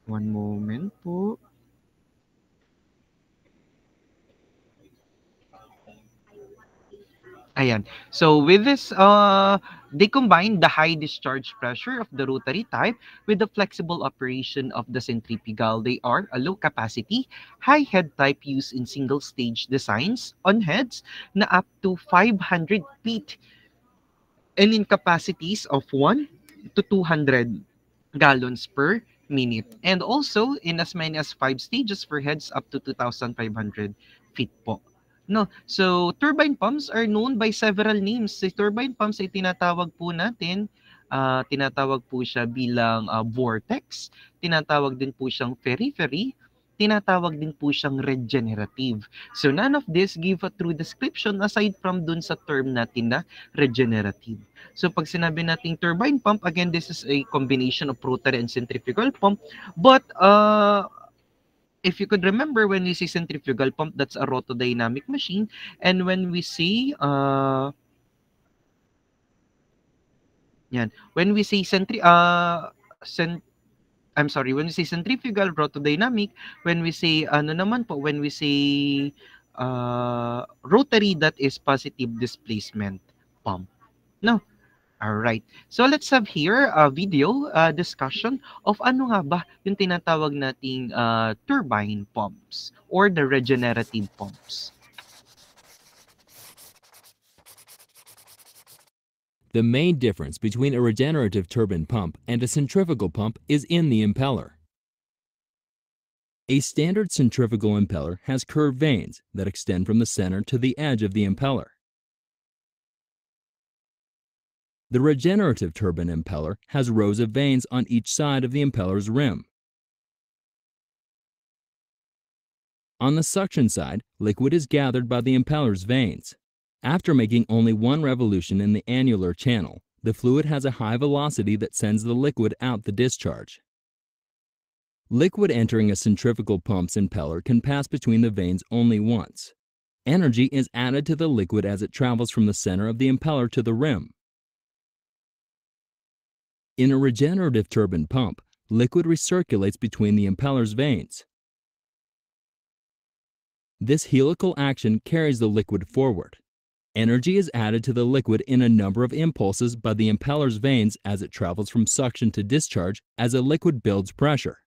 One moment po. Ayan. So with this, they combine the high discharge pressure of the rotary type with the flexible operation of the centrifugal. They are a low capacity, high head type used in single stage designs on heads na up to 500 feet and in capacities of 1 to 200 gallons per minute. And also in as many as 5 stages for heads up to 2,500 feet po. No, so turbine pumps are known by several names. Si turbine pumps ay tinatawag po natin, tinatawag po siya bilang vortex, tinatawag din po siyang periphery, tinatawag din po siyang regenerative. So none of this give a true description aside from dun sa term natin na regenerative. So pag sinabi nating turbine pump, again, this is a combination of rotary and centrifugal pump. But if you could remember, when we say centrifugal pump, that's a rotodynamic machine. And when we say when we say when we say centrifugal rotodynamic, when we say when we say rotary, that is positive displacement pump. No. All right. So let's have here a video discussion of ano nga ba yung tinatawag nating turbine pumps or the regenerative pumps. The main difference between a regenerative turbine pump and a centrifugal pump is in the impeller. A standard centrifugal impeller has curved vanes that extend from the center to the edge of the impeller. The regenerative turbine impeller has rows of vanes on each side of the impeller's rim. On the suction side, liquid is gathered by the impeller's vanes. After making only one revolution in the annular channel, the fluid has a high velocity that sends the liquid out the discharge. Liquid entering a centrifugal pump's impeller can pass between the vanes only once. Energy is added to the liquid as it travels from the center of the impeller to the rim. In a regenerative turbine pump, liquid recirculates between the impeller's vanes. This helical action carries the liquid forward. Energy is added to the liquid in a number of impulses by the impeller's vanes as it travels from suction to discharge as the liquid builds pressure.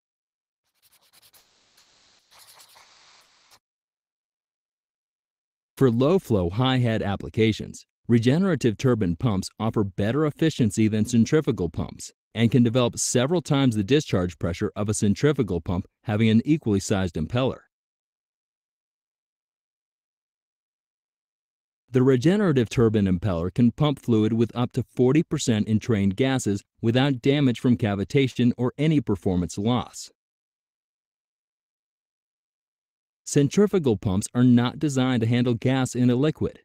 For low-flow, high-head applications, regenerative turbine pumps offer better efficiency than centrifugal pumps and can develop several times the discharge pressure of a centrifugal pump having an equally sized impeller. The regenerative turbine impeller can pump fluid with up to 40% entrained gases without damage from cavitation or any performance loss. Centrifugal pumps are not designed to handle gas in a liquid.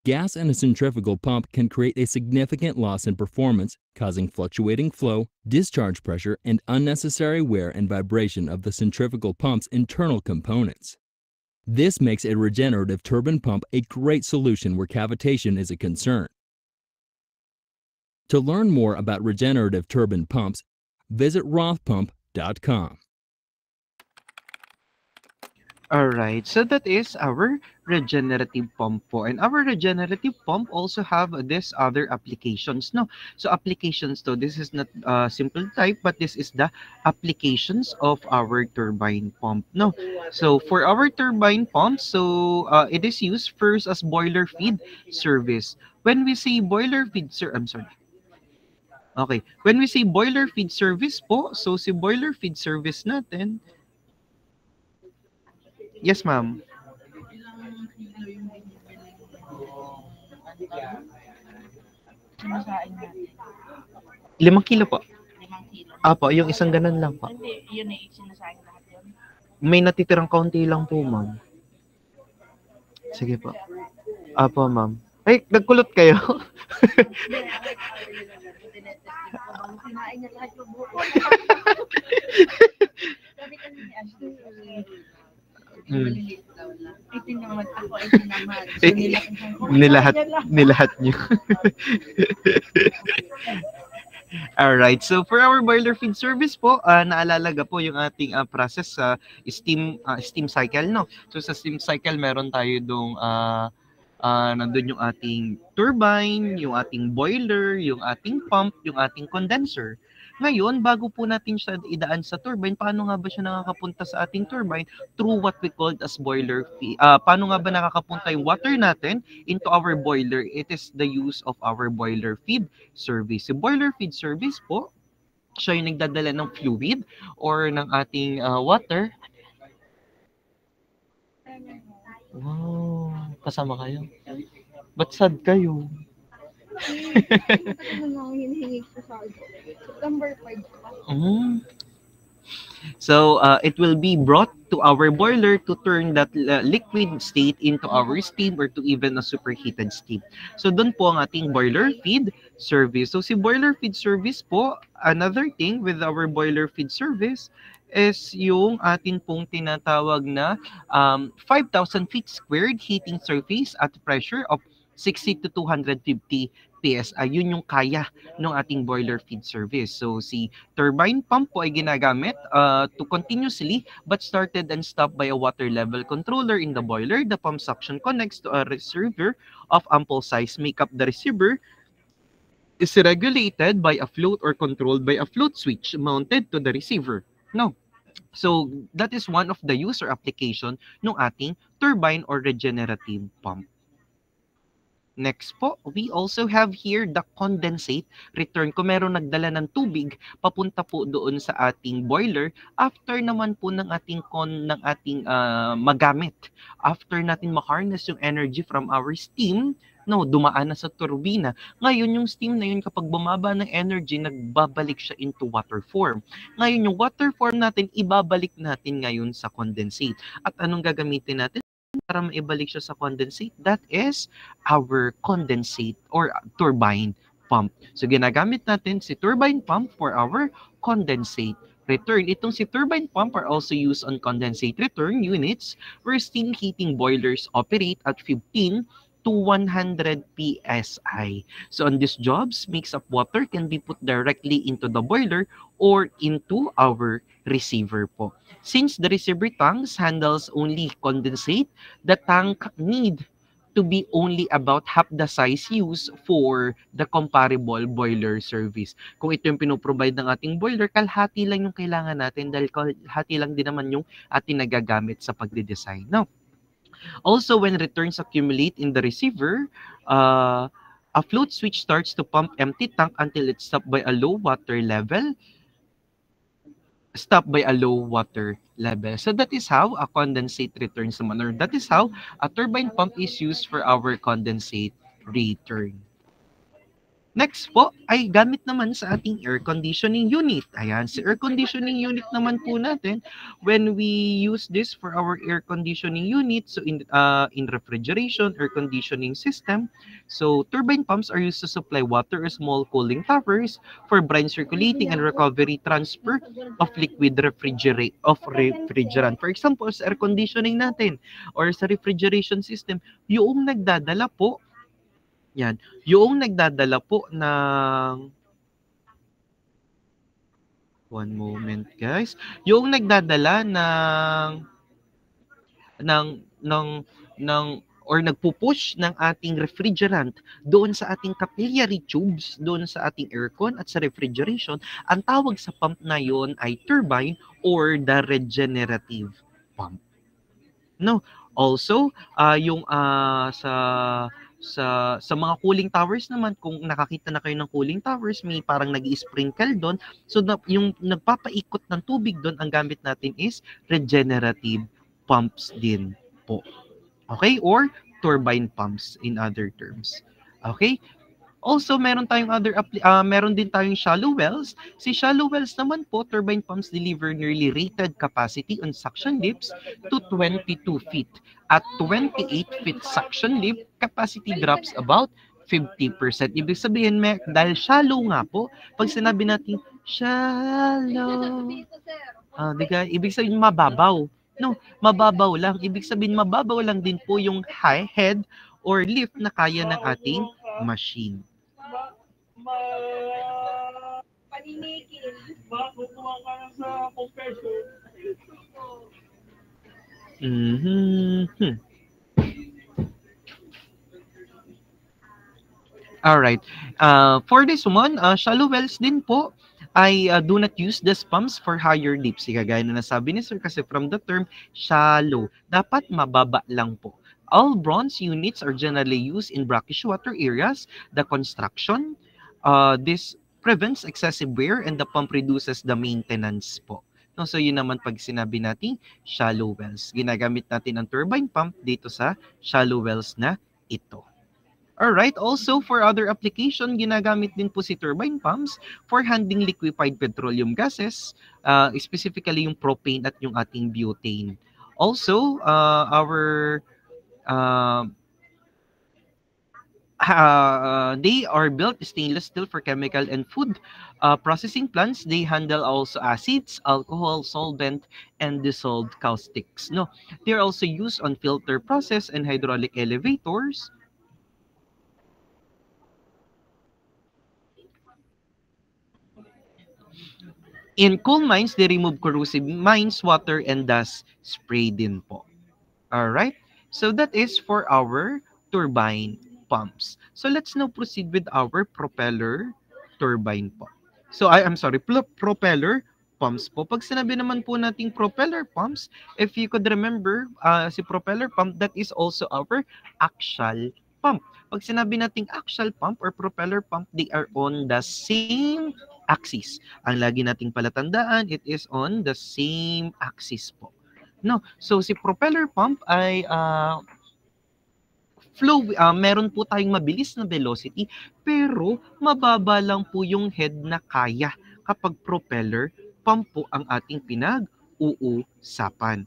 Gas in a centrifugal pump can create a significant loss in performance, causing fluctuating flow, discharge pressure, and unnecessary wear and vibration of the centrifugal pump's internal components. This makes a regenerative turbine pump a great solution where cavitation is a concern. To learn more about regenerative turbine pumps, visit rothpump.com. All right, so that is our regenerative pump po. And our regenerative pump also have this other applications, no? So applications to, this is not simple type, but this is the applications of our turbine pump, no? So for our turbine pump, so it is used first as boiler feed service. When we say boiler feed, I'm sorry. Okay, when we say boiler feed service po, so si boiler feed service natin, yes ma'am. Sinasain natin. 5 kilo po. 5 kilo. Apo, yung isang ganun lang po. Hindi, yun eh, sinasain lahat yun. May natitirang kaunti lang po, ma'am. Sige po. Apo, ma'am. Ay, nagkulot kayo. Kinain niya lahat yung buko. Sabi kasi ni Ashley, maliliit daw lang. Ito naman ako, ito naman. So, nilahat niyo. Alright, so for our boiler feed service po, naalalaga po yung ating process sa steam cycle, no? So sa steam cycle, meron tayo dong nandun yung ating turbine, yung ating boiler, yung ating pump, yung ating condenser. Ngayon, bago po natin siya idaan sa turbine, paano nga ba siya nakakapunta sa ating turbine? Through what we called as boiler feed. Paano nga ba nakakapunta yung water natin into our boiler? It is the use of our boiler feed service. Yung boiler feed service po, siya yung nagdadala ng fluid or ng ating water. Wow, kasama kayo. Ba't sad kayo? Ano na ang hinihingi ko sa September 5 pa. So it will be brought to our boiler to turn that liquid state into our steam or to even a superheated steam. So doon po ang ating boiler feed service. So si boiler feed service po, another thing with our boiler feed service is yung atin pong tinatawag na 5,000 feet squared heating surface at pressure of 60 to 250 PSI. Yun yung kaya ng ating boiler feed service. So si turbine pump po ay ginagamit to continuously but started and stopped by a water level controller in the boiler. The pump suction connects to a receiver of ample size. Make up the receiver is regulated by a float or controlled by a float switch mounted to the receiver. No. So that is one of the user application ng ating turbine or regenerative pump. Next po, we also have here the condensate return. Kung meron nagdala ng tubig, papunta po doon sa ating boiler after naman po ng ating magamit. After natin ma-harness yung energy from our steam, dumaan na sa turbina. Ngayon yung steam na yun kapag bumaba ng energy, nagbabalik siya into water form. Ngayon yung water form natin, ibabalik natin ngayon sa condensate. At anong gagamitin natin para maibalik siya sa condensate? That is our condensate or turbine pump. So ginagamit natin si turbine pump for our condensate return. Itong si turbine pump are also used on condensate return units where steam heating boilers operate at 15 to 100 PSI. So on these jobs, mix of water can be put directly into the boiler or into our receiver po. Since the receiver tanks handles only condensate, the tank need to be only about half the size used for the comparable boiler service. Kung ito yung pinoprovide ng ating boiler, kalahati lang yung kailangan natin dahil kalahati lang din naman yung ating nagagamit sa pagde-design. Now, also when returns accumulate in the receiver, a float switch starts to pump empty tank until it's stopped by a low water level. So that is how a condensate returns naman, or that is how a turbine pump is used for our condensate return. Next po ay gamit naman sa ating air conditioning unit. Ayan, si air conditioning unit naman po natin, when we use this for our air conditioning unit, so in refrigeration, air conditioning system, so turbine pumps are used to supply water or small cooling towers for brine circulating and recovery transfer of liquid refrigerant. For example, sa air conditioning natin or sa refrigeration system, yung nagdadala po ng one moment guys. Yung nagdadala or nagpupush ng ating refrigerant doon sa ating capillary tubes, doon sa ating aircon at sa refrigeration, ang tawag sa pump na yon ay turbine or the regenerative pump. No, also yung sa mga cooling towers naman, kung nakakita na kayo ng cooling towers, may parang nag-i-sprinkle doon. So yung nagpapaikot ng tubig doon, ang gamit natin is regenerative pumps din po. Okay? Or turbine pumps in other terms. Okay? Also, meron din tayong shallow wells. Si shallow wells naman po, turbine pumps deliver nearly rated capacity on suction lips to 22 feet. At 28 feet suction lip, capacity drops about 50%. Ibig sabihin, dahil shallow nga po, pag sinabi natin, shallow, ibig sabihin mababaw. No, mababaw lang. Ibig sabihin, mababaw lang din po yung high head or lift na kaya ng ating machine. Mhm. Alright. For this one, shallow wells din po ay do not use these pumps for higher depths. Kagaya na nasabi ni Sir kasi from the term shallow, dapat mababa lang po. All bronze units are generally used in brackish water areas. The construction, this prevents excessive wear and the pump reduces the maintenance po. No, so yun naman pag sinabi natin shallow wells. Ginagamit natin ang turbine pump dito sa shallow wells na ito. Alright, also for other application, ginagamit din po si turbine pumps for handling liquefied petroleum gases, specifically yung propane at yung ating butane. Also, uh, they are built stainless steel for chemical and food processing plants. They handle also acids, alcohol, solvent, and dissolved caustics. No, they are also used on filter process and hydraulic elevators. In coal mines, they remove corrosive mines, water, and dust spray din po. Alright? So that is for our turbine pumps. So let's now proceed with our propeller turbine po. So I'm sorry, propeller pumps po. Pag sinabi naman po nating propeller pumps, if you could remember, si propeller pump, that is also our axial pump. Pag sinabi nating axial pump or propeller pump, they are on the same axis. Ang lagi nating palatandaan, it is on the same axis po. No, so si propeller pump ay meron po tayong mabilis na velocity pero mababa lang po yung head na kaya kapag propeller pump po ang ating pinag-uusapan.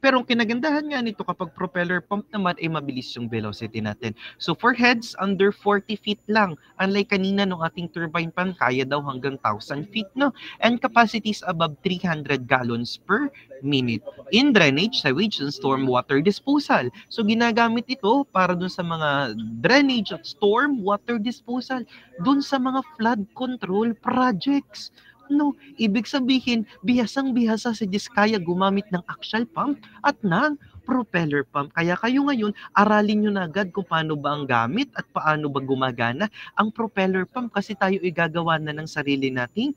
Pero ang kinagandahan nga nito kapag propeller pump naman ay mabilis yung velocity natin. So for heads, under 40 feet lang. Unlike kanina nung ating turbine pump, kaya daw hanggang 1,000 feet, no? And capacities above 300 gallons per minute. In drainage, sewage, and storm water disposal. So ginagamit ito para dun sa mga drainage at storm water disposal. Dun sa mga flood control projects. No, ibig sabihin, bihasang-bihasa si Diskaya gumamit ng axial pump at ng propeller pump. Kaya kayo ngayon, aralin nyo na agad kung paano ba ang gamit at paano ba gumagana ang propeller pump kasi tayo igagawa na ng sarili nating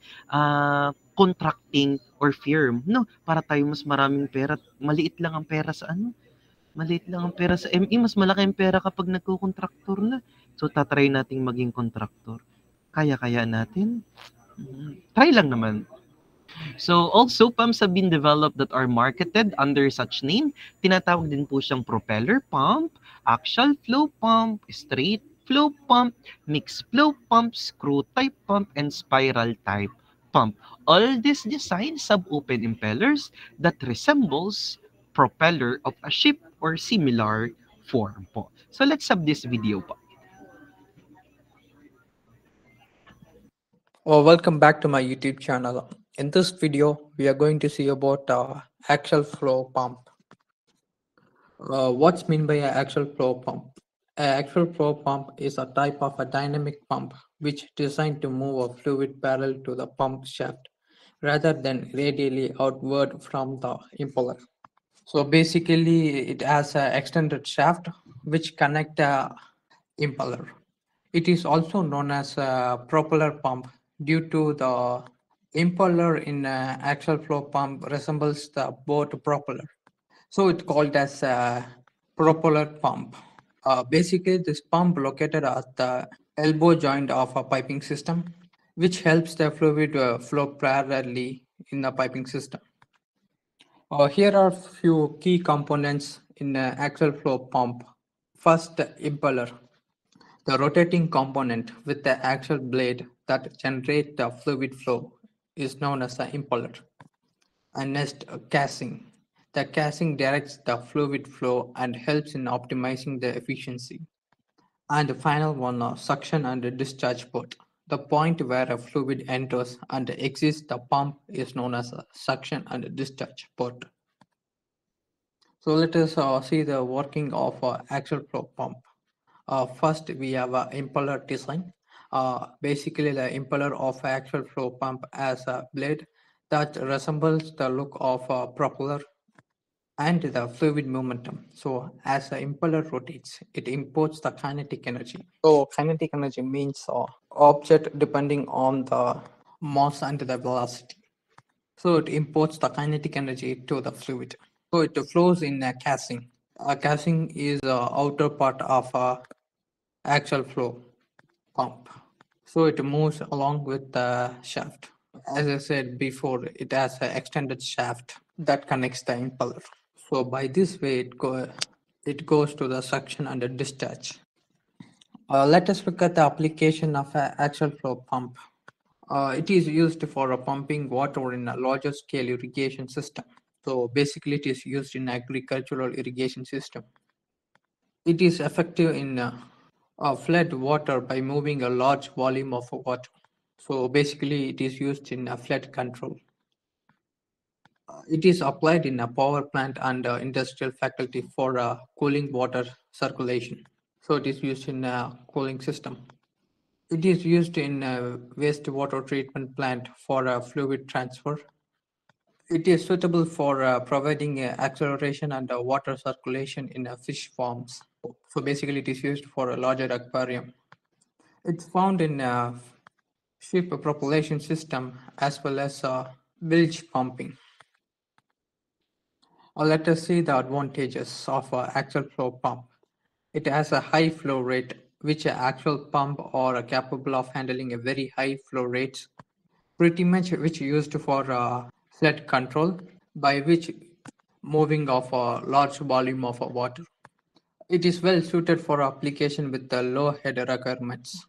contracting or firm, no? Para tayo mas maraming pera. Maliit lang ang pera sa ano? Maliit lang ang pera sa ME, mas malaki ang pera kapag nagko-contractor na. So, tatry nating maging contractor. Kaya-kaya natin. Try lang naman. So also pumps have been developed that are marketed under such name. Tinatawag din po siyang propeller pump, axial flow pump, straight flow pump, mixed flow pump, screw type pump, and spiral type pump. All these designs have open impellers that resembles propeller of a ship or similar form po. So let's have this video po. Welcome back to my YouTube channel. In this video, we are going to see about axial flow pump. What's meant by an axial flow pump? An axial flow pump is a type of a dynamic pump which is designed to move a fluid parallel to the pump shaft rather than radially outward from the impeller. So basically, it has an extended shaft which connect a impeller. It is also known as a propeller pump due to the impeller in axial flow pump resembles the boat propeller. So it's called as a propeller pump. Basically, this pump located at the elbow joint of a piping system, which helps the fluid flow parallelly in the piping system. Here are few key components in the axial flow pump. First, the impeller. The rotating component with the axial blade that generate the fluid flow is known as the impeller. And next, casing. The casing directs the fluid flow and helps in optimizing the efficiency. And the final one, suction and discharge port. The point where a fluid enters and exits the pump is known as a suction and discharge port. So let us see the working of axial flow pump. First, we have an impeller design. Basically, the impeller of an actual flow pump has a blade that resembles the look of a propeller and the fluid momentum. So, as the impeller rotates, it imports the kinetic energy. So, kinetic energy means object depending on the mass and the velocity. So, it imports the kinetic energy to the fluid. So, it flows in a casing. A casing is the outer part of a actual flow pump. So it moves along with the shaft. As I said before, it has an extended shaft that connects the impeller. So by this way, it goes to the suction and the discharge. Let us look at the application of an axial flow pump. It is used for pumping water in a larger scale irrigation system. So basically, it is used in agricultural irrigation system. It is effective in flood water by moving a large volume of water. So basically, it is used in flood control. It is applied in a power plant and industrial facility for cooling water circulation. So it is used in a cooling system. It is used in a wastewater treatment plant for fluid transfer. It is suitable for providing acceleration and water circulation in fish farms. So basically, it is used for a larger aquarium. It's found in ship propulsion system as well as bilge pumping. Let us see the advantages of an axial flow pump. It has a high flow rate, which an actual pump are capable of handling a very high flow rates, pretty much which used for flood control, by which moving of a large volume of water. It is well suited for application with the low head requirements.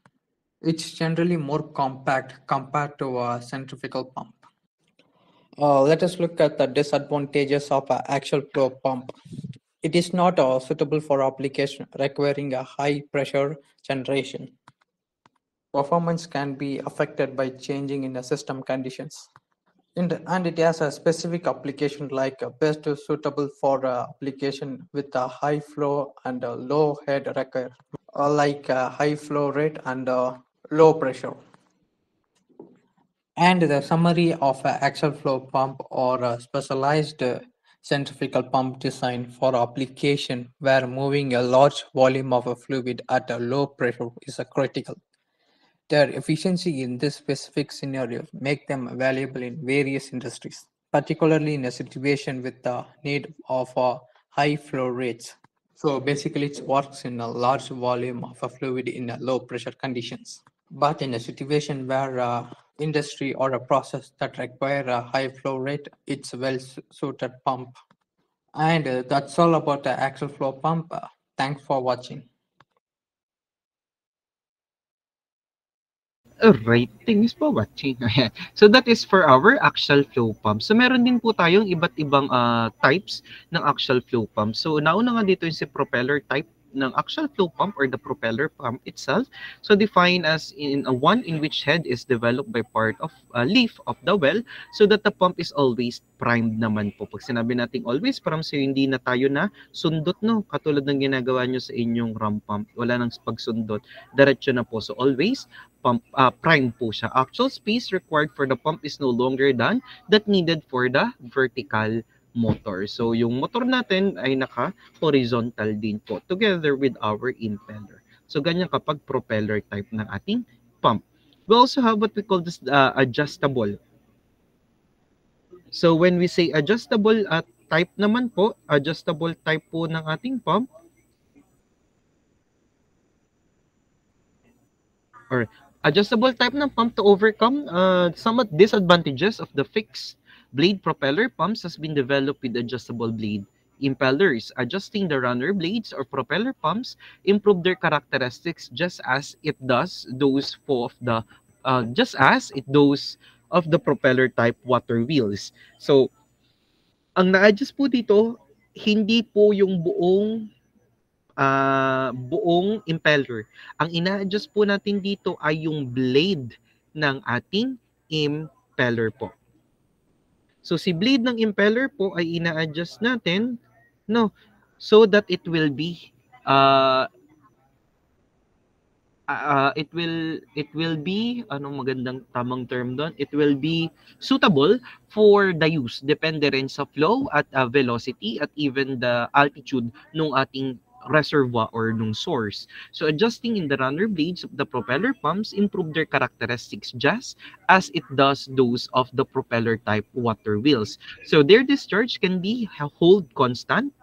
It's generally more compact compared to a centrifugal pump. Let us look at the disadvantages of an actual flow pump. It is not suitable for application requiring a high pressure generation. Performance can be affected by changing in the system conditions. And it has a specific application like best suitable for application with a high flow and a low head require, like high flow rate and low pressure. And the summary of an axial flow pump or a specialized centrifugal pump design for application where moving a large volume of a fluid at a low pressure is critical. Their efficiency in this specific scenario make them valuable in various industries, particularly in a situation with the need of high flow rates. So basically, it works in a large volume of a fluid in a low pressure conditions. But in a situation where industry or a process that require a high flow rate, it's a well suited pump. And that's all about the axial flow pump. Thanks for watching. Alright, thanks for watching. Ayan. So that is for our axial flow pump. So meron din po tayong iba't ibang types ng axial flow pump. So nauna nga dito yung si propeller type ng axial flow pump or the propeller pump itself. So defined as in a one in which head is developed by part of leaf of the well so that the pump is always primed naman po. Pag sinabi nating always primed, so hindi na tayo na sundot, no? Katulad ng ginagawa nyo sa inyong ram pump. Wala nang pagsundot. Diretso na po. So always pump prime po siya. Actual space required for the pump is no longer than that needed for the vertical motor. So yung motor natin ay naka-horizontal din po together with our impeller. So ganyan kapag propeller type ng ating pump. We also have what we call this adjustable. So when we say adjustable type naman po, adjustable type po ng ating pump or adjustable type ng pump to overcome some disadvantages of the fixed blade propeller pumps has been developed with adjustable blade impellers. Adjusting the runner blades or propeller pumps improve their characteristics just as it does those of the of the propeller type water wheels. So ang na-adjust po dito hindi po yung buong impeller. Ang ina-adjust po natin dito ay yung blade ng ating impeller po. So si blade ng impeller po ay ina-adjust natin, no, so that it will be it will be anong magandang tamang term doon, it will be suitable for the use, depende rin sa flow at velocity at even the altitude ng ating reservoir or nung source. So adjusting in the runner blades of the propeller pumps improve their characteristics just as it does those of the propeller type water wheels. So their discharge can be hold constant.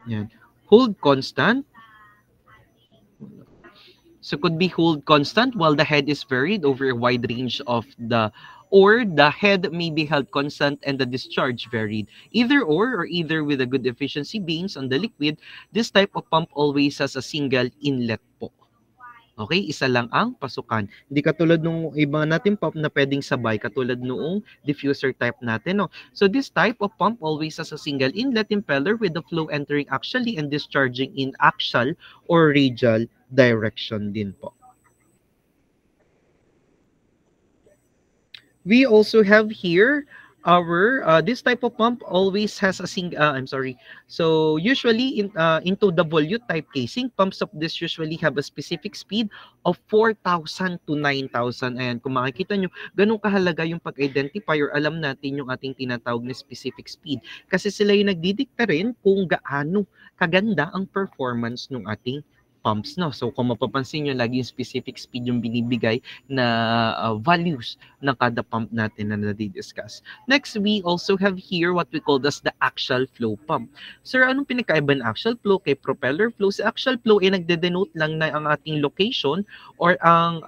Yan. Hold constant. So could be hold constant while the head is varied over a wide range of the head may be held constant and the discharge varied. Either or either with a good efficiency beams on the liquid, this type of pump always has a single inlet po. Okay, isa lang ang pasukan. Hindi katulad nung iba natin pump na pwedeng sabay, katulad noong diffuser type natin. No? So this type of pump always has a single inlet impeller with the flow entering axially and discharging in axial or radial direction din po. We also have here our this type of pump always has a so usually into the volute type casing, pumps of this usually have a specific speed of 4,000 to 9,000. Ayan, kung makikita nyo, ganun kahalaga yung pag-identify or alam natin yung ating tinatawag na specific speed kasi sila yung nagdidikta rin kung gaano kaganda ang performance ng ating pumps, no? So kung mapapansin nyo, lagi yung specific speed yung binibigay na values ng kada pump natin na nadidiscuss. Next, we also have here what we call as the axial flow pump. Sir, anong pinakaiba ng axial flow kay propeller flow? Sa axial flow ay nagde-denote lang na ang ating location or ang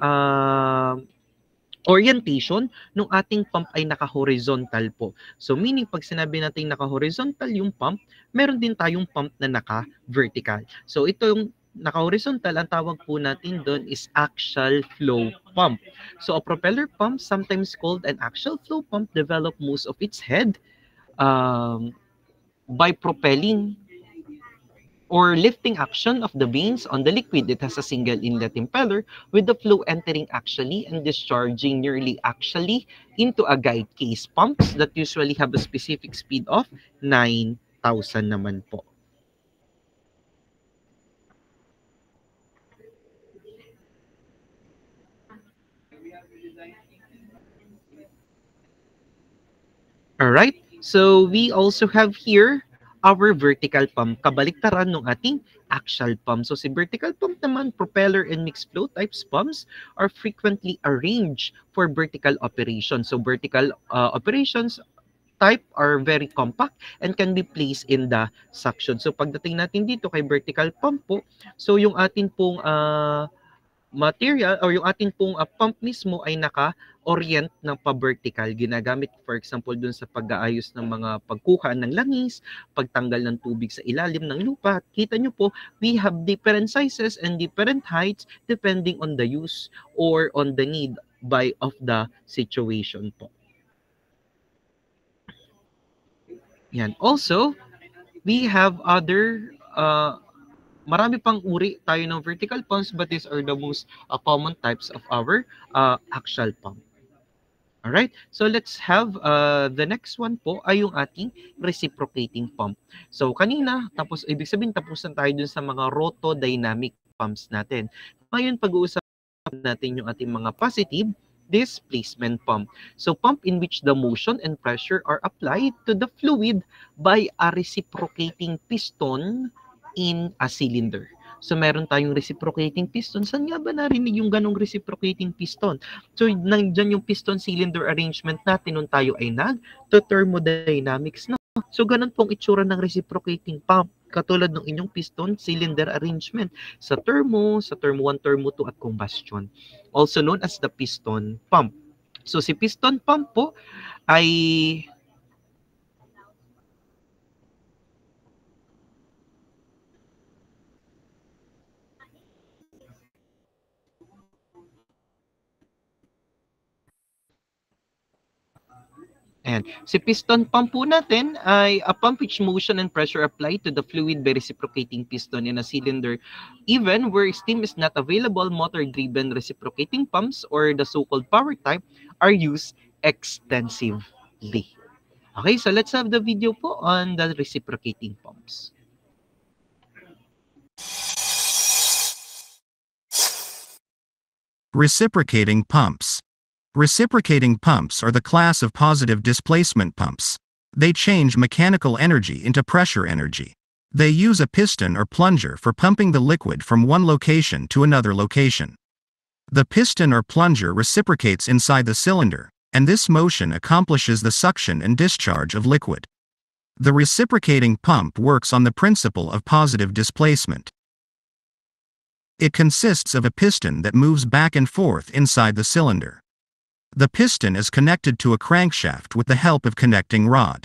orientation ng ating pump ay naka-horizontal po. So meaning pag sinabi natin naka-horizontal yung pump, meron din tayong pump na naka-vertical. So ito yung naka-horizontal, ang tawag po natin doon is axial flow pump. So a propeller pump, sometimes called an axial flow pump, develop most of its head by propelling or lifting action of the vanes on the liquid. It has a single inlet impeller with the flow entering axially and discharging nearly axially into a guide case pumps that usually have a specific speed of 9,000 naman po. All right. So we also have here our vertical pump, kabaliktaran ng ating axial pump. So si vertical pump naman, propeller and mixed flow types pumps are frequently arranged for vertical operation. So vertical operations type are very compact and can be placed in the suction. So pagdating natin dito kay vertical pump po, so yung atin pong material or yung ating pong pump mismo ay naka-orient ng pa-vertical. Ginagamit for example dun sa pag-aayos ng mga pagkuha ng langis, pagtanggal ng tubig sa ilalim ng lupa. Kita nyo po, we have different sizes and different heights depending on the use or on the need of the situation po. Yan. Also, we have other marami pang uri tayo ng vertical pumps, but these are the most common types of our axial pump. Alright, so let's have the next one po ay yung ating reciprocating pump. So kanina, ibig sabihin tapusan tayo dun sa mga rotodynamic pumps natin. Ngayon pag-uusapan natin yung ating mga positive displacement pump. So pump in which the motion and pressure are applied to the fluid by a reciprocating piston in a cylinder. So meron tayong reciprocating piston. Saan nga ba narinig yung ganong reciprocating piston? So nandiyan yung piston cylinder arrangement natin nung tayo ay nag-thermodynamics na. So ganun pong itsura ng reciprocating pump. Katulad ng inyong piston cylinder arrangement sa thermo 1, thermo 2 at combustion. Also known as the piston pump. So si piston pump po ay and si piston pump po natin ay a pump which motion and pressure applied to the fluid by reciprocating piston in a cylinder. Even where steam is not available, motor-driven reciprocating pumps or the so-called power type are used extensively. Okay, so let's have the video po on the reciprocating pumps. Reciprocating pumps. Reciprocating pumps are the class of positive displacement pumps. They change mechanical energy into pressure energy. They use a piston or plunger for pumping the liquid from one location to another location. The piston or plunger reciprocates inside the cylinder, and this motion accomplishes the suction and discharge of liquid. The reciprocating pump works on the principle of positive displacement. It consists of a piston that moves back and forth inside the cylinder. The piston is connected to a crankshaft with the help of connecting rod.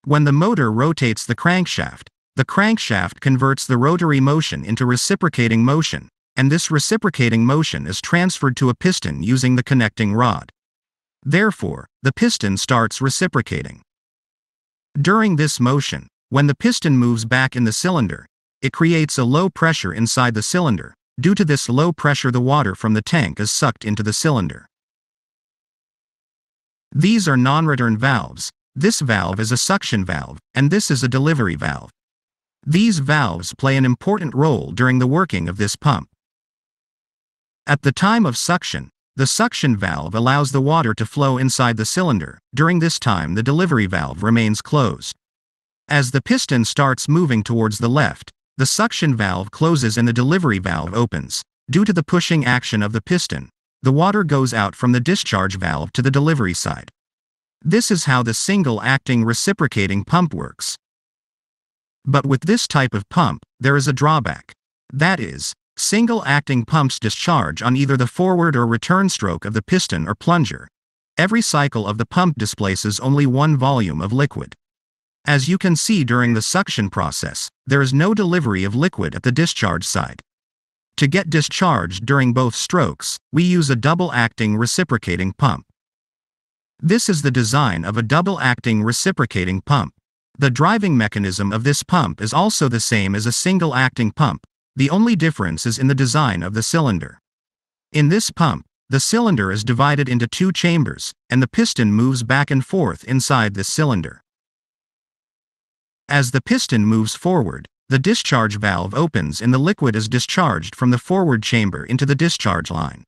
When the motor rotates the crankshaft converts the rotary motion into reciprocating motion, and this reciprocating motion is transferred to a piston using the connecting rod. Therefore, the piston starts reciprocating. During this motion, when the piston moves back in the cylinder, it creates a low pressure inside the cylinder. Due to this low pressure, the water from the tank is sucked into the cylinder. These are non-return valves. This valve is a suction valve, and this is a delivery valve. These valves play an important role during the working of this pump. At the time of suction, the suction valve allows the water to flow inside the cylinder. During this time, the delivery valve remains closed. As the piston starts moving towards the left, the suction valve closes and the delivery valve opens. Due to the pushing action of the piston, the water goes out from the discharge valve to the delivery side. This is how the single-acting reciprocating pump works. But with this type of pump, there is a drawback. That is, single-acting pumps discharge on either the forward or return stroke of the piston or plunger. Every cycle of the pump displaces only one volume of liquid. As you can see during the suction process, there is no delivery of liquid at the discharge side. To get discharged during both strokes, we use a double-acting reciprocating pump. This is the design of a double-acting reciprocating pump. The driving mechanism of this pump is also the same as a single-acting pump. The only difference is in the design of the cylinder. In this pump, the cylinder is divided into two chambers, and the piston moves back and forth inside this cylinder. As the piston moves forward, the discharge valve opens and the liquid is discharged from the forward chamber into the discharge line.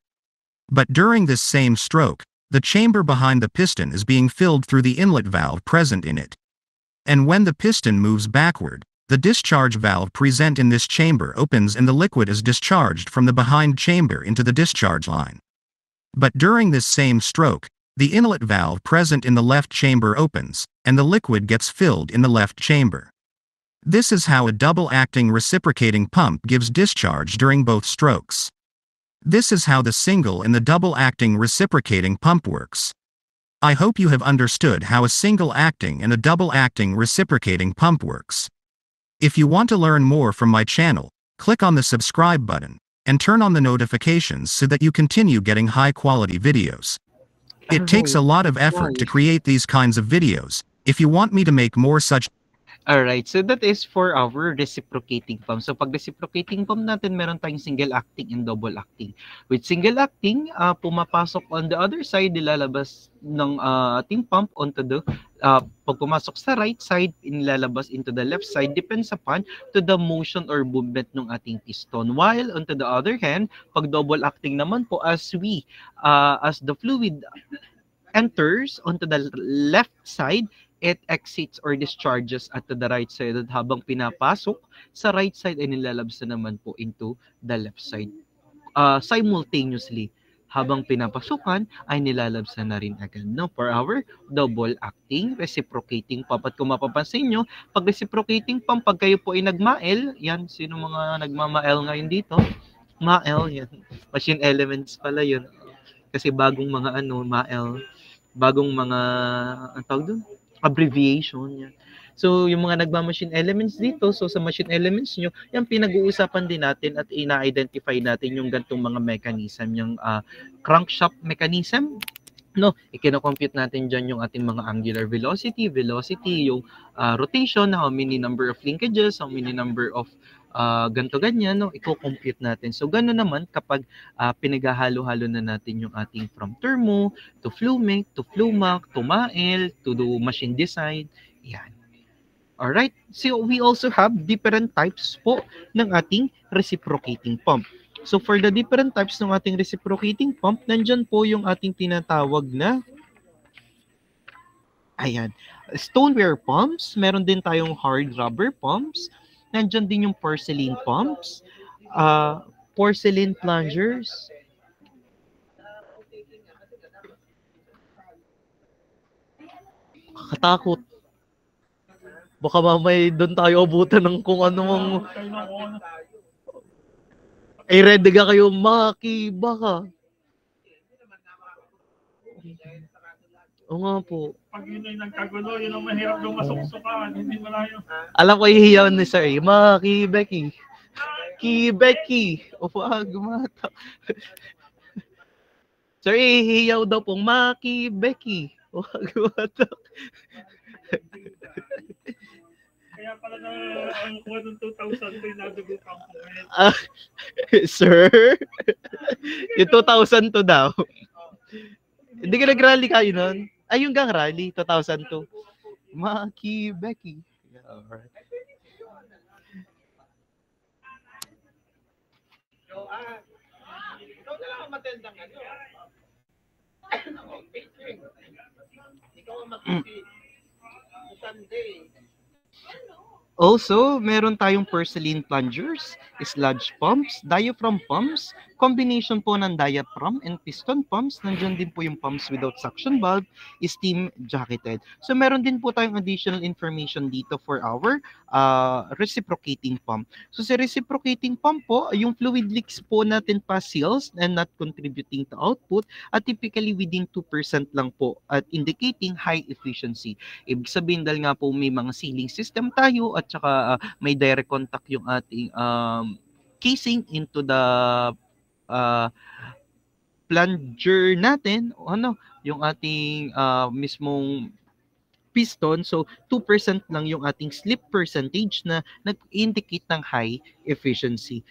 But during this same stroke, the chamber behind the piston is being filled through the inlet valve present in it. And when the piston moves backward, the discharge valve present in this chamber opens and the liquid is discharged from the behind chamber into the discharge line. But during this same stroke, the inlet valve present in the left chamber opens, and the liquid gets filled in the left chamber. This is how a double-acting reciprocating pump gives discharge during both strokes. This is how the single and the double-acting reciprocating pump works. I hope you have understood how a single-acting and a double-acting reciprocating pump works. If you want to learn more from my channel, click on the subscribe button, and turn on the notifications so that you continue getting high-quality videos. It takes a lot of effort to create these kinds of videos. If you want me to make more such Alright, so that is for our reciprocating pump. So pag reciprocating pump natin, meron tayong single acting and double acting. With single acting, pumapasok on the other side, nilalabas ng ating pump onto the, pag pumasok sa right side, nilalabas into the left side, depends upon to the motion or movement ng ating piston. While onto the other hand, pag double acting naman po, as the fluid enters onto the left side, it exits or discharges at the right side at habang pinapasok sa right side ay nilalabas na naman po into the left side. Simultaneously, habang pinapasukan ay nilalabsan na rin agad, no? For our double acting reciprocating pump. At kung mapapansin nyo, pag reciprocating pump, pag kayo po ay nagmael, yan, sino mga nagmamael ngayon dito? Mael, yan. Machine elements pala yun. Kasi bagong mga mael, bagong mga, ang tawag doon? Abbreviation yan. So yung mga nagma-machine elements dito, so sa machine elements nyo, yan pinag-uusapan din natin at ina-identify natin yung gantong mga mechanism, yung crankshaft mechanism, no? Ikino-compute natin dyan yung ating mga angular velocity, yung rotation, how many number of linkages, how many number of ganto ganyan, no? Iko-compute natin. So gano'n naman kapag pinaghahalo-halo na natin yung ating from thermo to flumic to flumac to mael to do machine design. Yan. Alright, so we also have different types po ng ating reciprocating pump. So for the different types ng ating reciprocating pump, nandyan po yung ating tinatawag na ayan, stoneware pumps, meron din tayong hard rubber pumps, nandyan din yung porcelain pumps, porcelain plungers, kakatakot. Baka mamay doon tayo abutan ng kung anong ay ready ka kayo baka. Oo nga po. Pag yun ay nagkagulo, yun ang mahirap nung masuksukan. Hindi malayo. Alam ko ihiyaw ni Sir eh. Becky. Becky. O wag mata. Sir, ihiyaw daw pong Becky. Wag mata. Kaya pala na ang kuha ng 2,000 ko yung nadugutan ko. Sir, yung 2002 daw. Hindi ka nag-rally kayo nun? Ay, yung gang rally, 2002. Becky. Yeah, alright. Ikaw na lang ang matendang ano. Ikaw ang Sunday. Also, meron tayong porcelain plungers, sludge pumps, diaphragm pumps, combination po ng diaphragm and piston pumps. Nandiyan din po yung pumps without suction valve, steam jacketed. So meron din po tayong additional information dito for our reciprocating pump. So sa reciprocating pump po, yung fluid leaks po natin pa seals and not contributing to output at typically within 2% lang po at indicating high efficiency. Ibig sabihin dahil nga po may mga sealing system tayo at saka may direct contact yung ating casing into the plunger natin, yung ating mismong piston. So 2% lang yung ating slip percentage na nag-indicate ng high efficiency.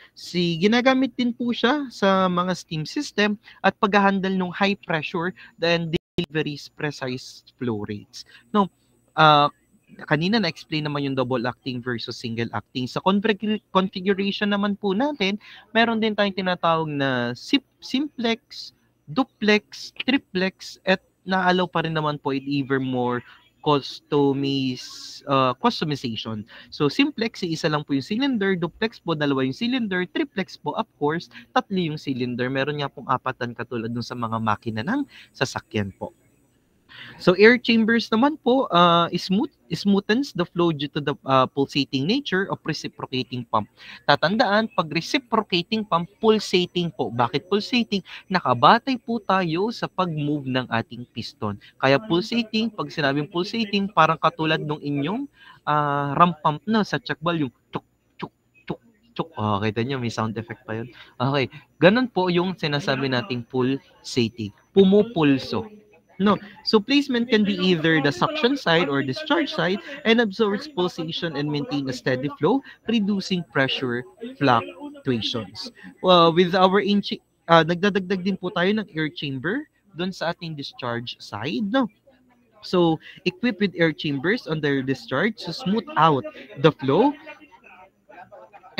Ginagamit din po siya sa mga steam system at pag-handle ng high pressure and deliveries precise flow rates. No, kanina na-explain naman yung double acting versus single acting. Sa configuration naman po natin, meron din tayong tinatawag na simplex, duplex, triplex, at na-allow pa rin naman po it even more customization. So simplex, isa lang po yung cylinder, duplex po, dalawa yung cylinder, triplex po, of course, tatlo yung cylinder. Meron nga pong apatan katulad dun sa mga makina ng sasakyan po. So air chambers naman po smoothens the flow due to the pulsating nature of reciprocating pump. Tatandaan, pag reciprocating pump, pulsating po. Bakit pulsating? Nakabatay po tayo sa pag-move ng ating piston. Kaya pulsating, pag sinabing pulsating, parang katulad nung inyong ram pump na sa check valve, yung tuk, tuk, tuk, tuk. Kita nyo, may sound effect pa yun. Okay, ganun po yung sinasabi nating pulsating. Pumupulso. No, so placement can be either the suction side or discharge side and absorbs pulsation and maintain a steady flow, reducing pressure fluctuations. Well, with our nagdadagdag din po tayo ng air chamber doon sa ating discharge side, no? So, equipped with air chambers on their discharge to smooth out the flow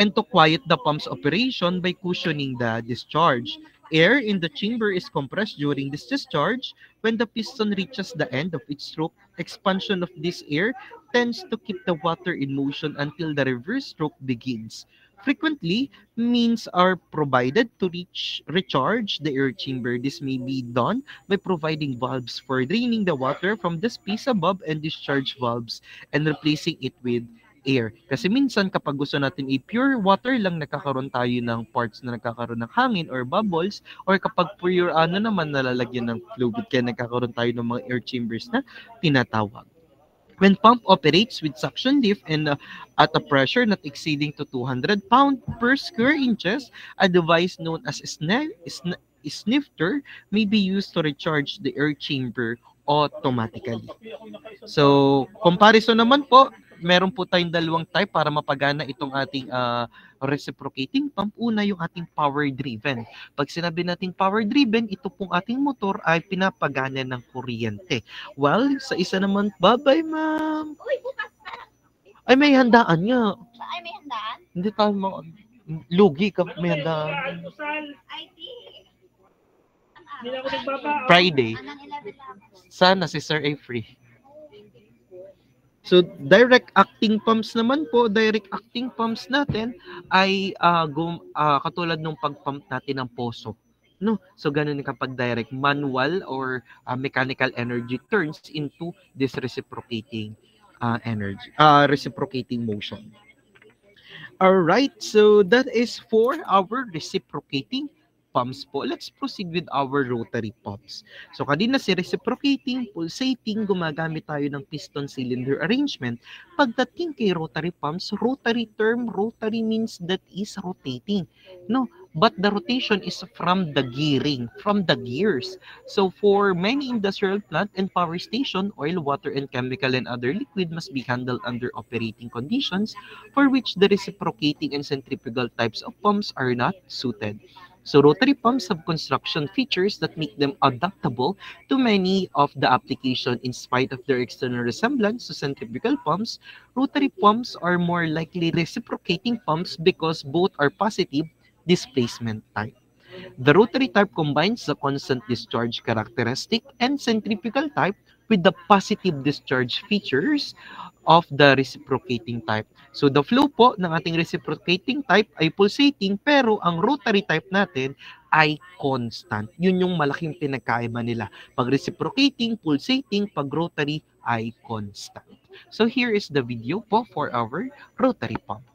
and to quiet the pump's operation by cushioning the discharge. Air in the chamber is compressed during this discharge. When the piston reaches the end of its stroke, expansion of this air tends to keep the water in motion until the reverse stroke begins. Frequently, means are provided to recharge the air chamber. This may be done by providing valves for draining the water from the space above and discharge valves and replacing it with air. Kasi minsan kapag gusto natin pure water lang, nagkakaroon tayo ng parts na nagkakaroon ng hangin or bubbles, or kapag pure naman nalalagyan ng fluid, kaya nagkakaroon tayo ng mga air chambers na tinatawag. When pump operates with suction lift and at a pressure not exceeding to 200 pounds per square inches, a device known as snifter may be used to recharge the air chamber automatically. So, comparison naman po, meron po tayong dalawang type para mapagana itong ating reciprocating pump. Una, yung ating power-driven. Pag sinabi nating power-driven, ito pong ating motor ay pinapagana ng kuryente. Well, sa isa naman, bye-bye, ma'am. Uy, bukas na. Ay, may handaan nga. Ay, may handaan? Hindi tayo Lugi ka, Meda. Ano, Sal? Hindi na ako nagbabaon. Friday. Sana si Sir ay free. So, direct acting pumps naman po, direct acting pumps natin ay katulad nung pag-pump natin ng poso. No? So, ganun kapag direct manual or mechanical energy turns into this reciprocating reciprocating motion. All right, so that is for our reciprocating pumps po. Let's proceed with our rotary pumps. So kanina si reciprocating, pulsating, gumagamit tayo ng piston cylinder arrangement. Pagdating kay rotary pumps, rotary term, rotary means that is rotating. No, but the rotation is from the gearing, from the gears. So for many industrial plant and power station, oil, water, and chemical and other liquid must be handled under operating conditions for which the reciprocating and centrifugal types of pumps are not suited. So rotary pumps have construction features that make them adaptable to many of the application in spite of their external resemblance to centrifugal pumps. Rotary pumps are more likely reciprocating pumps because both are positive displacement type. The rotary type combines the constant discharge characteristic and centrifugal type with the positive discharge features of the reciprocating type. So the flow po ng ating reciprocating type ay pulsating pero ang rotary type natin ay constant. Yun yung malaking pinagkaiba nila. Pag reciprocating, pulsating, pag rotary ay constant. So here is the video po for our rotary pump.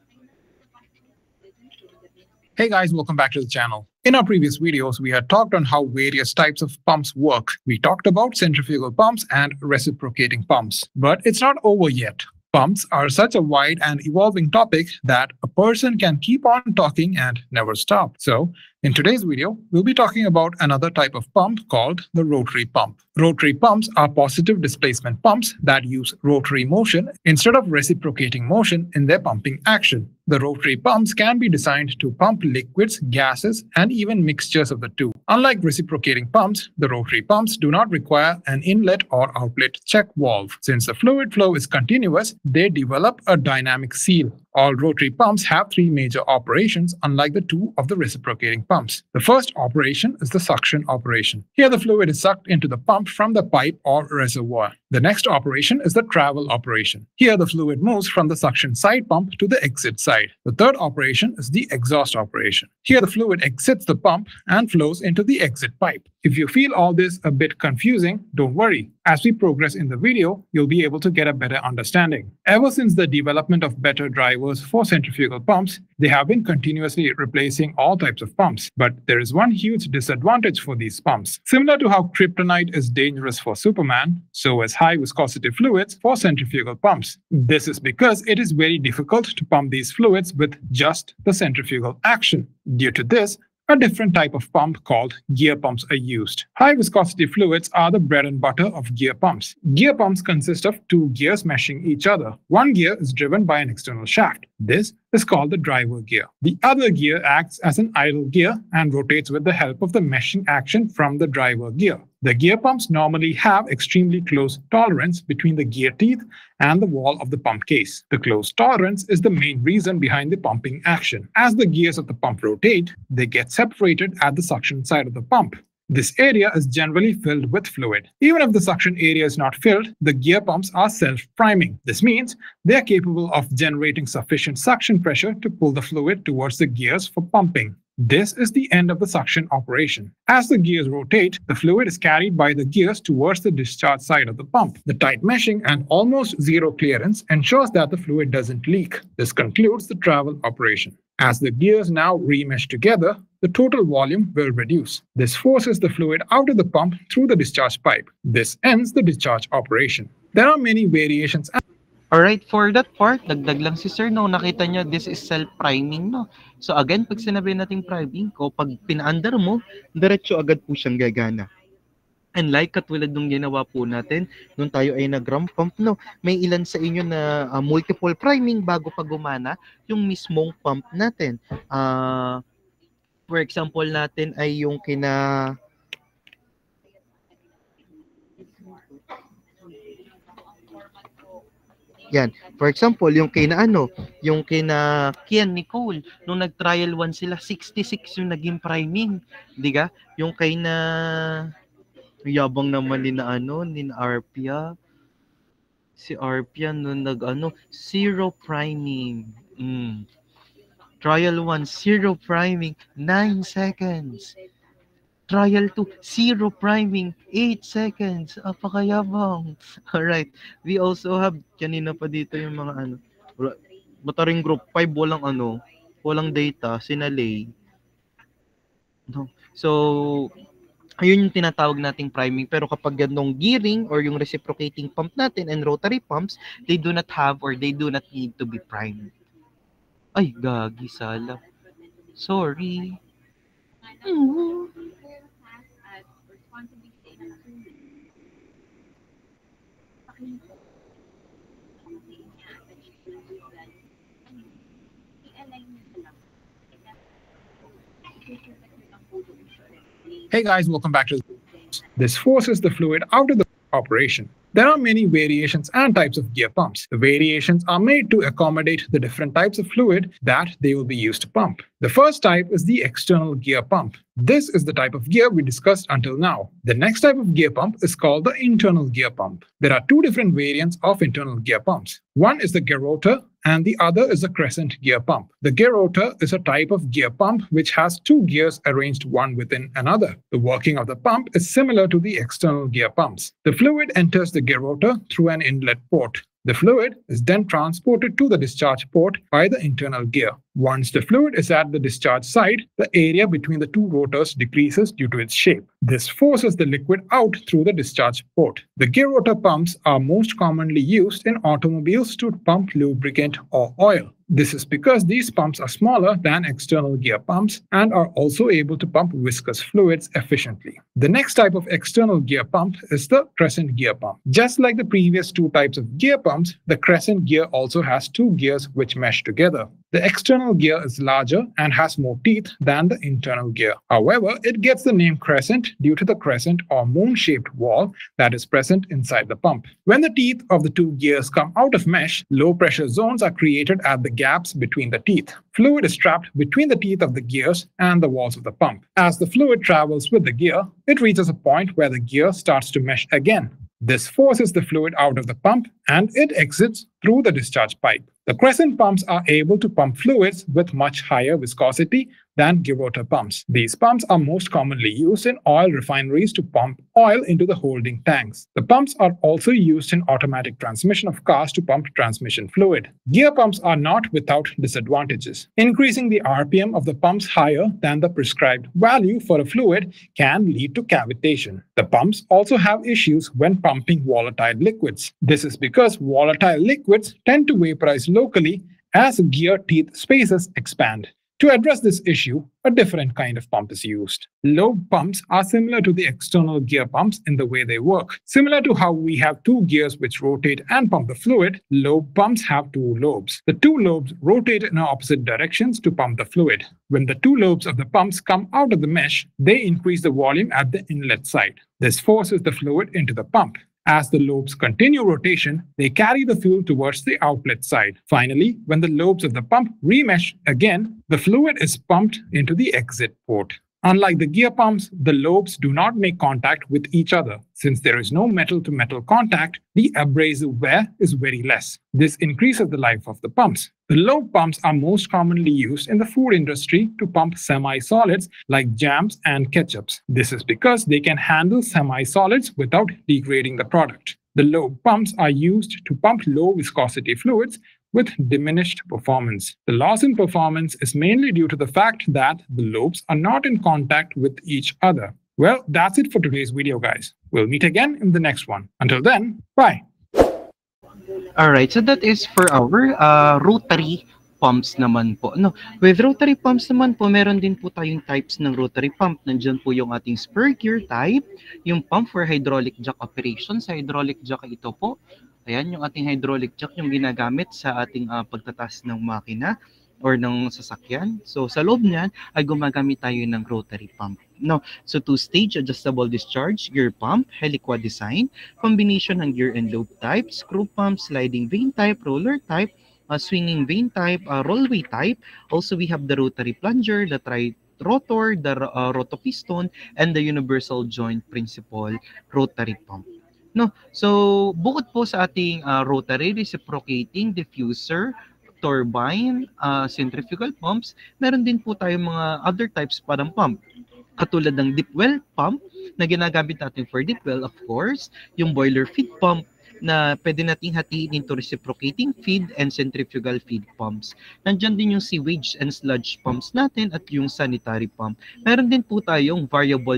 Hey guys, welcome back to the channel. In our previous videos, we had talked on how various types of pumps work. We talked about centrifugal pumps and reciprocating pumps. But it's not over yet. Pumps are such a wide and evolving topic that a person can keep on talking and never stop. So, in today's video, we'll be talking about another type of pump called the rotary pump. Rotary pumps are positive displacement pumps that use rotary motion instead of reciprocating motion in their pumping action. The rotary pumps can be designed to pump liquids, gases, and even mixtures of the two. Unlike reciprocating pumps, the rotary pumps do not require an inlet or outlet check valve. Since the fluid flow is continuous, they develop a dynamic seal. All rotary pumps have three major operations, unlike the two of the reciprocating pumps. The first operation is the suction operation. Here the fluid is sucked into the pump from the pipe or reservoir. The next operation is the travel operation. Here the fluid moves from the suction side pump to the exit side. The third operation is the exhaust operation. Here the fluid exits the pump and flows into the exit pipe. If you feel all this a bit confusing, don't worry. As we progress in the video, you'll be able to get a better understanding. Ever since the development of better drivers for centrifugal pumps, they have been continuously replacing all types of pumps. But there is one huge disadvantage for these pumps. Similar to how kryptonite is dangerous for Superman, so is high viscosity fluids for centrifugal pumps. This is because it is very difficult to pump these fluids with just the centrifugal action. Due to this, a different type of pump called gear pumps are used. High viscosity fluids are the bread and butter of gear pumps. Gear pumps consist of two gears meshing each other. One gear is driven by an external shaft. This is called the driver gear. The other gear acts as an idle gear and rotates with the help of the meshing action from the driver gear. The gear pumps normally have extremely close tolerance between the gear teeth and the wall of the pump case. The close tolerance is the main reason behind the pumping action. As the gears of the pump rotate, they get separated at the suction side of the pump. This area is generally filled with fluid. Even if the suction area is not filled, the gear pumps are self-priming. This means they are capable of generating sufficient suction pressure to pull the fluid towards the gears for pumping. This is the end of the suction operation. As the gears rotate, the fluid is carried by the gears towards the discharge side of the pump. The tight meshing and almost zero clearance ensures that the fluid doesn't leak. This concludes the travel operation. As the gears now remesh together, the total volume will reduce. This forces the fluid out of the pump through the discharge pipe. This ends the discharge operation. There are many variations. Alright, for that part, dagdag lang si Sir, no, nakita nyo, this is self-priming, no. So again, pag sinabi natin priming ko, pag pinaandar mo, diretso agad po siyang gagana. And like katulad nung ginawa po natin, nung tayo ay nag-ram pump, no, may ilan sa inyo na multiple priming bago pa gumana yung mismong pump natin. For example natin ay yung kina... Yan. For example, yung kina ano, yung kina Kian Nicole, nung nag-trial 1 sila, 66 yung naging priming. Di ka? Yung kay na yabang naman ni na ano, ni na Arpia. Si Arpia nung nag-ano, 0 priming. Trial 1, 0 priming, 9 seconds. Trial 2, 0 priming, 8 seconds. Apakayabang. Alright. We also have, kanina pa dito yung mga ano, Bataring group 5, walang ano, walang data, sinalay. No? So, ayun yung tinatawag nating priming. Pero kapag ganong gearing or yung reciprocating pump natin and rotary pumps, they do not have or they do not need to be primed. Ay, gagi, sala. Sorry. Hey guys, welcome back to this forces the fluid out of the operation. There are many variations and types of gear pumps. The variations are made to accommodate the different types of fluid that they will be used to pump. The first type is the external gear pump. This is the type of gear we discussed until now. The next type of gear pump is called the internal gear pump. There are two different variants of internal gear pumps. One is the gear rotor and the other is a crescent gear pump. The gear rotor is a type of gear pump which has two gears arranged one within another. The working of the pump is similar to the external gear pumps. The fluid enters the gear rotor through an inlet port. The fluid is then transported to the discharge port by the internal gear. Once the fluid is at the discharge side, the area between the two rotors decreases due to its shape. This forces the liquid out through the discharge port. The gear rotor pumps are most commonly used in automobiles to pump lubricant or oil. This is because these pumps are smaller than external gear pumps and are also able to pump viscous fluids efficiently. The next type of external gear pump is the crescent gear pump. Just like the previous two types of gear pumps, the crescent gear also has two gears which mesh together. The external gear is larger and has more teeth than the internal gear. However, it gets the name crescent due to the crescent or moon-shaped wall that is present inside the pump. When the teeth of the two gears come out of mesh, low-pressure zones are created at the gaps between the teeth. Fluid is trapped between the teeth of the gears and the walls of the pump. As the fluid travels with the gear, it reaches a point where the gear starts to mesh again. This forces the fluid out of the pump and it exits through the discharge pipe. The crescent pumps are able to pump fluids with much higher viscosity than gear rotor pumps. These pumps are most commonly used in oil refineries to pump oil into the holding tanks. The pumps are also used in automatic transmission of cars to pump transmission fluid. Gear pumps are not without disadvantages. Increasing the RPM of the pumps higher than the prescribed value for a fluid can lead to cavitation. The pumps also have issues when pumping volatile liquids. This is because volatile liquids tend to vaporize locally as gear teeth spaces expand. To address this issue, a different kind of pump is used. Lobe pumps are similar to the external gear pumps in the way they work. Similar to how we have two gears which rotate and pump the fluid, lobe pumps have two lobes. The two lobes rotate in opposite directions to pump the fluid. When the two lobes of the pumps come out of the mesh, they increase the volume at the inlet side. This forces the fluid into the pump. As the lobes continue rotation, they carry the fuel towards the outlet side. Finally, when the lobes of the pump remesh again, the fluid is pumped into the exit port. Unlike the gear pumps, the lobes do not make contact with each other. Since there is no metal-to-metal contact, the abrasive wear is very less. This increases the life of the pumps. The lobe pumps are most commonly used in the food industry to pump semi-solids like jams and ketchups. This is because they can handle semi-solids without degrading the product. The lobe pumps are used to pump low viscosity fluids with diminished performance. The loss in performance is mainly due to the fact that the lobes are not in contact with each other. Well, that's it for today's video, guys. We'll meet again in the next one. Until then, bye. Alright, so that is for our rotary pumps naman po. No, with rotary pumps naman po, meron din po tayong types ng rotary pump. Nandiyan po yung ating spur gear type, yung pump for hydraulic jack operation. Sa hydraulic jack ito po, ayan yung ating hydraulic jack yung ginagamit sa ating pagtataas ng makina. or ng sasakyan. So sa loob niyan ay gumagamit tayo ng rotary pump. No, so two-stage adjustable discharge, gear pump, heliquad design, combination ng gear and lobe type, screw pump, sliding vane type, roller type, swinging vane type, rollway type. Also we have the rotary plunger, the rotor, the rotopiston, and the universal joint principal rotary pump. No, so bukod po sa ating rotary, reciprocating, diffuser, turbine, centrifugal pumps, meron din po tayong mga other types pa ng pump. Katulad ng deep well pump na ginagamit natin for deep well, of course, yung boiler feed pump na pwede nating hatiin into reciprocating feed and centrifugal feed pumps. Nandiyan din yung sewage and sludge pumps natin at yung sanitary pump. Meron din po tayong variable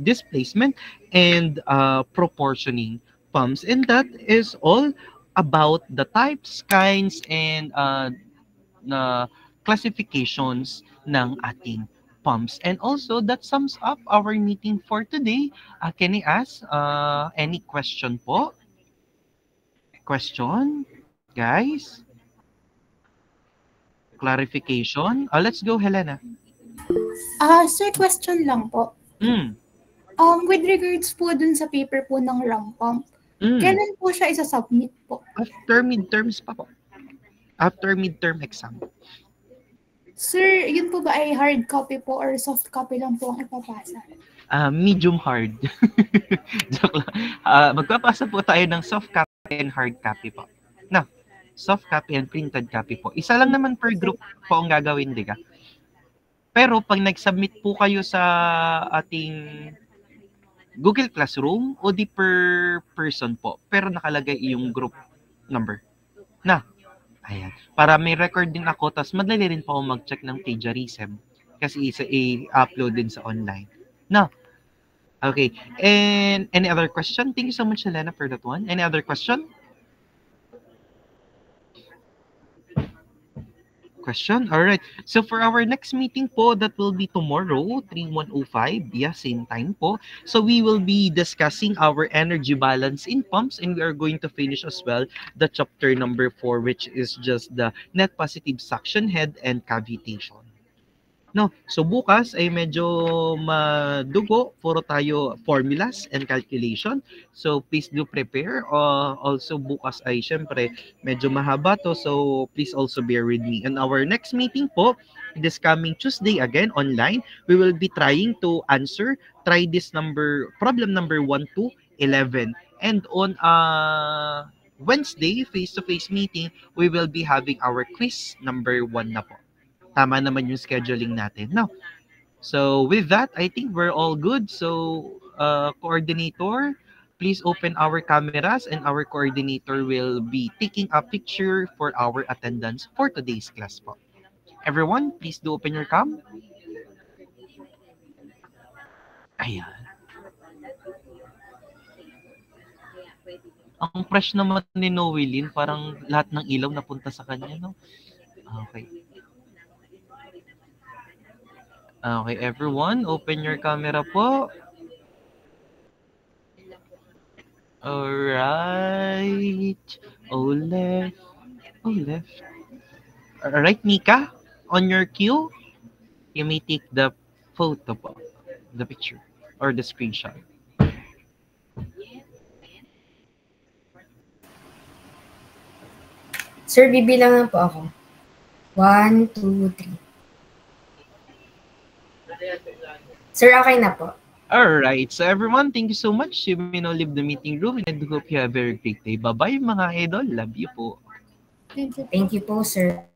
displacement and proportioning pumps. And that is all about the types, kinds, and classifications ng ating pumps. And also, that sums up our meeting for today. Can I ask any question po? Question? Guys? Clarification? Let's go, Helena. Sir, question lang po. With regards po dun sa paper po ng RAM pump, kailan po siya isa-submit po? After midterms pa po. After midterm exam. Sir, yun po ba ay hard copy po or soft copy lang po ang ipapasa? Medium hard. Joke lang. Magpapasa po tayo ng soft copy and hard copy po. No, soft copy and printed copy po. Isa lang naman per group po ang gagawin, di ka? Pero pag nag-submit po kayo sa ating Google Classroom, o di per person po. Pero nakalagay yung group number. Na, ayan. Para may record din ako, tas madali rin po ako mag-check ng plagiarism. Kasi i-upload din sa online. No. Okay. And any other question? Thank you so much, Helena, for that one. Any other question? Question? All right. So for our next meeting po, that will be tomorrow, 3105. Yeah, same time po. So we will be discussing our energy balance in pumps, and we are going to finish as well the chapter number 4, which is just the net positive suction head and cavitation. No, so bukas ay medyo madugo, puro tayo formulas and calculation. So please do prepare. Also bukas ay syempre medyo mahaba to, so please also bear with me. And our next meeting po, this coming Tuesday again online, we will be trying to try this problem number 1 to 11. And on Wednesday, face-to-face meeting, we will be having our quiz number 1 na po. Tama naman yung scheduling natin, no? So with that, I think we're all good. So coordinator, please open our cameras, and our coordinator will be taking a picture for our attendance for today's class po. Everyone, please do open your cam. Ayan. Ang fresh naman ni Noelin, parang lahat ng ilaw napunta sa kanya, no? Okay. Okay, everyone, open your camera po. Alright. Oh, left. Oh, left. Alright, Mika, on your cue, you may take the photo po, the picture, or the screenshot. Sir, bibilangan po ako. 1, 2, 3. Sir, okay na po. Alright, so everyone, thank you so much. You may now leave the meeting room, and I hope you have a very great day. Bye-bye, mga idol. Love you po. Thank you. Thank you po, sir.